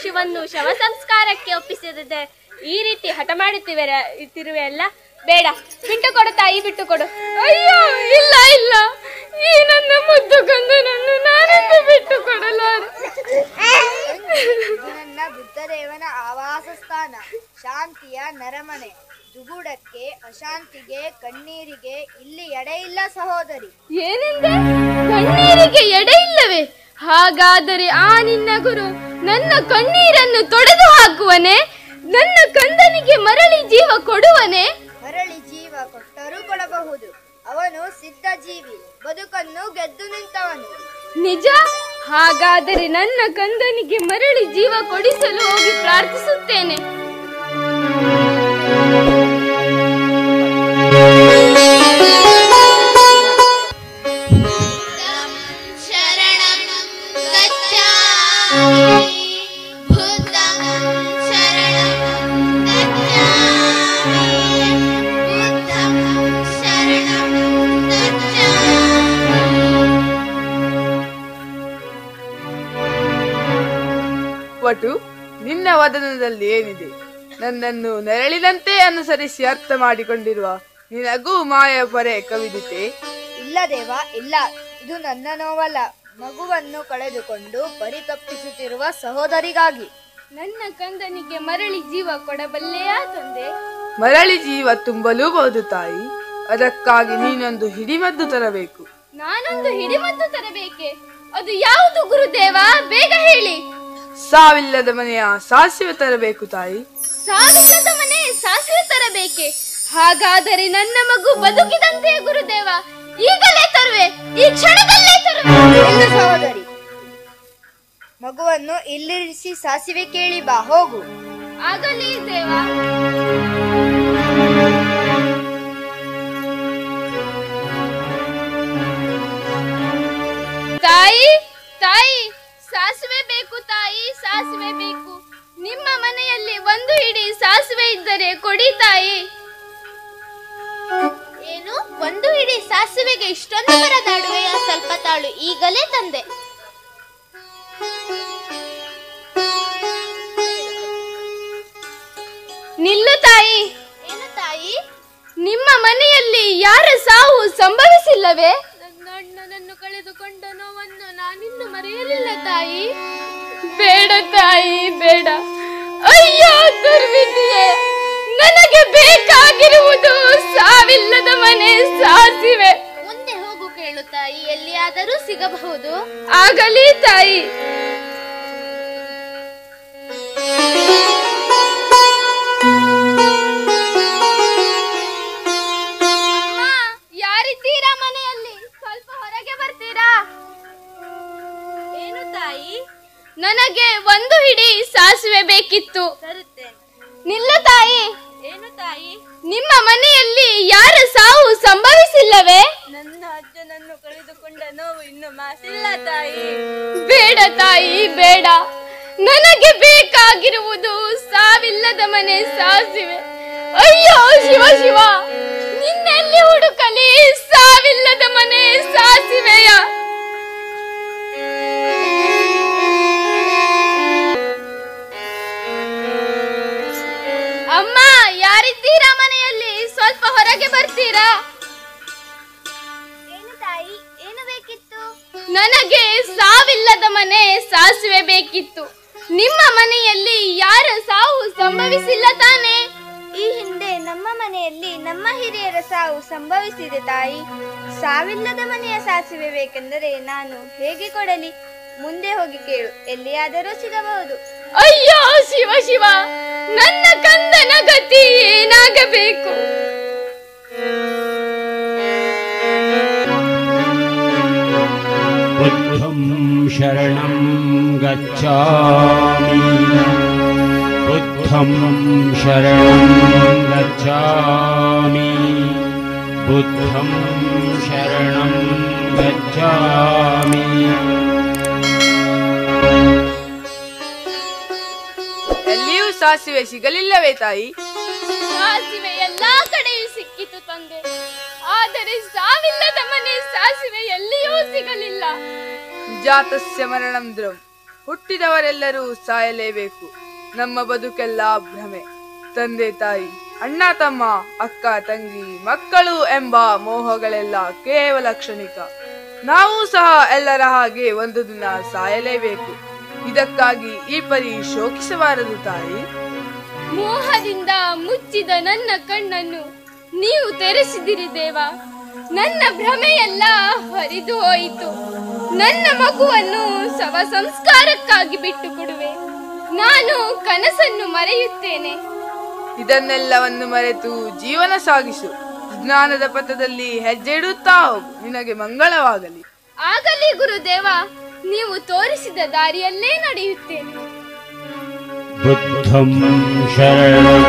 ಶಿಶುವನ್ನು ಶವ ಸಂಸ್ಕಾರಕ್ಕೆ ಒಪ್ಪಿಸಿದೆ. ಈ ರೀತಿ ಹಠ ಮಾಡುತ್ತಿರುವೆ ಅಲ್ಲ, ಬೇಡ, ಬಿಟ್ಟು ಕೊಡು ತಾಯಿ, ಬಿಟ್ಟು ಕೊಡು. ಅಯ್ಯೋ, ಇಲ್ಲ ಇಲ್ಲ, ಈ ನನ್ನ ಮುದ್ದು ಕಂದನನ್ನು ನಾನೆಂದು ಬಿಟ್ಟು ಕೊಡಲಾರೆ. ನನ್ನ ಬುದ್ಧದೇವನ ಆವಾಸ ಸ್ಥಾನ, ಶಾಂತಿಯ ನರಮನೆ. ದುಗುಡಕ್ಕೆ, ಅಶಾಂತಿಗೆ, ಕಣ್ಣೀರಿಗೆ ಇಲ್ಲಿ ಎಡೆ ಇಲ್ಲ ಸಹೋದರಿ. ಏನೆಂದೆ? ಕಣ್ಣೀರಿಗೆ ಎಡೆ ಇಲ್ಲವೇ? ಹಾಗಾದರೆ ಆ ನಿನ್ನ ಗುರು ನನ್ನ ಕಣ್ಣೀರನ್ನು ತೊಡೆದು ಹಾಕುವನೆ? ನನ್ನ ಕಂದನಿಗೆ ಮರಳಿ ಜೀವ ಕೊಡುವನೆ? ಮರಳಿ ಜೀವ ಕೊಟ್ಟರೂ ಕೊಡಬಹುದು. ಅವನು ಸಿದ್ಧ ಜೀವಿ, ಬದುಕನ್ನು ಗೆದ್ದು ನಿಂತವನು. ನಿಜ? ಹಾಗಾದರೆ ನನ್ನ ಕಂದನಿಗೆ ಮರಳಿ ಜೀವ ಕೊಡಿಸಲು ಹೋಗಿ ಪ್ರಾರ್ಥಿಸುತ್ತೇನೆ. ವಟು, ನಿನ್ನ ವದನದಲ್ಲಿ ಏನಿದೆ? ನನ್ನನ್ನು ನೆರಳಿನಂತೆ ಅನುಸರಿಸಿ ಅರ್ಥ ಮಾಡಿಕೊಂಡಿರುವ ನಿನಗೂ ಮಾಯ ಪೊರೆ ಕವಿದಿತೆ? ಇಲ್ಲ ದೇವ, ಇಲ್ಲ. ಇದು ನನ್ನ ನೋವಲ್ಲ, ಮಗುವನ್ನು ಕಳೆದುಕೊಂಡು ಪರಿತಪ್ಪಿಸುತ್ತಿರುವ ಸಹೋದರಿಗಾಗಿ. ನನ್ನ ಕಂದನಿಗೆ ಮರಳಿ ಜೀವ ಕೊಡಬಲ್ಲೆಯಾ ತಂದೆ? ಮರಳಿ ಜೀವ ತುಂಬಲೂಬಹುದು ತಾಯಿ. ಅದಕ್ಕಾಗಿ ನೀನೊಂದು ಹಿಡಿಮದ್ದು ತರಬೇಕು. ನಾನೊಂದು ಹಿಡಿಮದ್ದು ತರಬೇಕೆ? ಅದು ಯಾವುದು ಗುರುದೇವ? ಬೇಗ ಹೇಳಿ. ಸಾವಿಲ್ಲದ ಮನೆಯ ಸಾಸಿವೆ ತರಬೇಕು ತಾಯಿ. ಸಾವಿಲ್ಲದ ಮನೆ ಸಾಸಿವೆ ತರಬೇಕೆ? ಹಾಗಾದರೆ ನನ್ನ ಮಗು ಬದುಕಿದಂತೆ ಗುರುದೇವ. ಈಗಲೇ ತರುವೆ, ಈ ಕ್ಷಣದಲ್ಲೇ ತರುವೆ. ಸಹೋದರಿ, ಮಗುವನ್ನು ಇಲ್ಲಿರಿಸಿ ಸಾಸಿವೆ ಕೇಳಿ ಬಾ, ಹೋಗು. ಆಗಲಿ ದೇವ. ತಾಯಿ, ತಾಯಿ, ಸಾಸಿವೆ ಬೇಕು ತಾಯಿ, ಸಾಸಿವೆ ಬೇಕು. ನಿಮ್ಮ ಮನೆಯಲ್ಲಿ ಒಂದು ಹಿಡಿ ಸಾಸಿವೆ ಇದ್ದರೆ ಕೊಡಿ ತಾಯಿ. ಏನು, ಒಂದು ಹಿಡಿ ಸಾಸಿವೆಗೆ ಇಷ್ಟೊಂದು ಪರದಾಡುವೆಯ? ಸ್ವಲ್ಪ ತಾಳು, ಈಗಲೇ ತಂದೆ. ನಿಲ್ಲು ತಾಯಿ. ಏನು ತಾಯಿ? ನಿಮ್ಮ ಮನೆಯಲ್ಲಿ ಯಾರ ಸಾವು ಸಂಭವಿಸಿಲ್ಲವೇ? ನನ್ನ ಅಣ್ಣನನ್ನು ಕಳೆದುಕೊಂಡ ನೋವನ್ನು ನಾನಿನ್ನು ಮರೆಯಲಿಲ್ಲ ತಾಯಿ. ಬೇಡ ತಾಯಿ, ಬೇಡ. ಅಯ್ಯೋ ದುರ್ವಿಧಿಯೇ, ನನಗೆ ಬೇಕಾಗಿರುವುದು ಸಾವಿಲ್ಲದ ಮನೆ ಸಾಸಿವೆ. ಮುಂದೆ ಹೋಗು ಕೇಳು ತಾಯಿ, ಎಲ್ಲಿಯಾದರೂ ಸಿಗಬಹುದು. ಆಗಲಿ ತಾಯಿ. ಅಮ್ಮ, ಯಾರಿದ್ದೀರಾ ಮನೆಯಲ್ಲಿ? ಸ್ವಲ್ಪ ಹೊರಗೆ ಬರ್ತೀರಾ? ಏನು ತಾಯಿ? ನನಗೆ ಒಂದು ಹಿಡಿ ಸಾಸಿವೆ ಬೇಕಿತ್ತು. ತರುತ್ತೇನೆ. ನಿಲ್ಲು ತಾಯಿ. ಏನು ತಾಯಿ? ನಿಮ್ಮ ಮನೆಯಲ್ಲಿ ಯಾರ ಸಾವು ಸಂಭವಿಸಿಲ್ಲವೇ? ನನ್ನ ಅಜ್ಜನನ್ನು ಕಳೆದುಕೊಂಡ ನೋವು ಇನ್ನು ಮಾಸಿಲ್ಲ ತಾಯಿ. ಬೇಡ ತಾಯಿ, ಬೇಡ. ನನಗೆ ಬೇಕಾಗಿರುವುದು ಸಾವಿಲ್ಲದ ಮನೆ ಸಾಸಿವೆ. ಅಯ್ಯೋ ಶಿವ ಶಿವ, ನಿನ್ನೆಲ್ಲಿ ಹುಡುಕಲಿ ಸಾವಿಲ್ಲದ ಮನೆ ಸಾಸಿವೆಯ? ಅಮ್ಮ, ಯಾರಿದ್ದೀರಾ ಮನೆಯಲ್ಲಿ? ಸ್ವಲ್ಪ ಹೊರಗೆ ಬರ್ತೀರಾ? ಏನು ತಾಯಿ, ಏನು ಬೇಕಿತ್ತು? ನನಗೆ ಸಾವಿಲ್ಲದ ಮನೆ ಸಾಸಿವೆ ಬೇಕಿತ್ತು. ನಿಮ್ಮ ಮನೆಯಲ್ಲಿ ಯಾರ ಸಾವು ಸಂಭವಿಸಿಲ್ಲ ತಾನೆ? ಈ ಹಿಂದೆ ನಮ್ಮ ಮನೆಯಲ್ಲಿ ನಮ್ಮ ಹಿರಿಯರ ಸಾವು ಸಂಭವಿಸಿದೆ ತಾಯಿ. ಸಾವಿಲ್ಲದ ಮನೆಯ ಸಾಸಿವೆ ಬೇಕೆಂದರೆ ನಾನು ಹೇಗೆ ಕೊಡಲಿ? ಮುಂದೆ ಹೋಗಿ ಕೇಳು, ಎಲ್ಲಿಯಾದರೂ ಸಿಗಬಹುದು. ಅಯ್ಯೋ ಶಿವ ಶಿವ, ನನ್ನ ಕಂದನ ಗತಿ ಏನಾಗಬೇಕು? ಬುದ್ಧಂ ಶರಣಂ ಗಚ್ಛಾಮಿ, ಬುದ್ಧಂ ಶರಣಂ ಗಚ್ಛಾಮಿ, ಬುದ್ಧಂ ಶರಣಂ ಗಚ್ಛಾಮಿ. ಎಲ್ಲಿಯೂ ಸಾಸಿವೆ ಸಿಗಲಿಲ್ಲವೇ ತಾಯಿ? ಸಾಸಿವೆ ಎಲ್ಲಾ ಕಡೆಯೂ ಸಿಕ್ಕಿತು ತಂದೆ, ಆದರೆ ಸಾವಿಲ್ಲದ ಮನೆ ಸಾಸಿವೆ ಎಲ್ಲಿಯೂ ಸಿಗಲಿಲ್ಲ. ಜಾತಸ್ಯ ಮರಣಂ ಧ್ರುವಂ, ಹುಟ್ಟಿದವರೆಲ್ಲರೂ ಸಾಯಲೇಬೇಕು. ನಮ್ಮ ಬದುಕೆಲ್ಲ ಭ್ರಮೆ. ತಂದೆ ತಾಯಿ, ಅಣ್ಣ ತಮ್ಮ, ಅಕ್ಕ ತಂಗಿ, ಮಕ್ಕಳು ಎಂಬ ಮೋಹಗಳೆಲ್ಲ ಕೇವಲ ಕ್ಷಣಿಕ. ನಾವು ಸಹ ಎಲ್ಲರ ಹಾಗೆ ಒಂದು ದಿನ ಸಾಯಲೇಬೇಕು. ಇದಕ್ಕಾಗಿ ಈ ಪರಿ ಶೋಕಿಸಬಾರದು ತಾಯಿ. ಮೋಹದಿಂದ ಮುಚ್ಚಿದ ನನ್ನ ಕಣ್ಣನ್ನು ನೀವು ತೆರೆಸಿದಿರಿ ದೇವ. ನನ್ನ ಭ್ರಮೆಯೆಲ್ಲ ಹರಿದು ಹೋಯಿತು. ನನ್ನ ಮಗುವನ್ನು ಶವ ಸಂಸ್ಕಾರಕ್ಕಾಗಿ ಬಿಟ್ಟು ಕೊಡುವೆ. ನಾನು ಕನಸನ್ನು ಮರೆಯುತ್ತೇನೆ. ಇದನ್ನೆಲ್ಲವನ್ನು ಮರೆತು ಜೀವನ ಸಾಗಿಸು. ಜ್ಞಾನದ ಪಥದಲ್ಲಿ ಹೆಜ್ಜೆ ಇಡುತ್ತಾ ಹೋಗು. ನಿನಗೆ ಮಂಗಳವಾಗಲಿ. ಆಗಲಿ ಗುರುದೇವ, ನೀವು ತೋರಿಸಿದ ದಾರಿಯಲ್ಲೇ ನಡೆಯುತ್ತೇನೆ. ಬುದ್ಧಂ ಶರಣಂ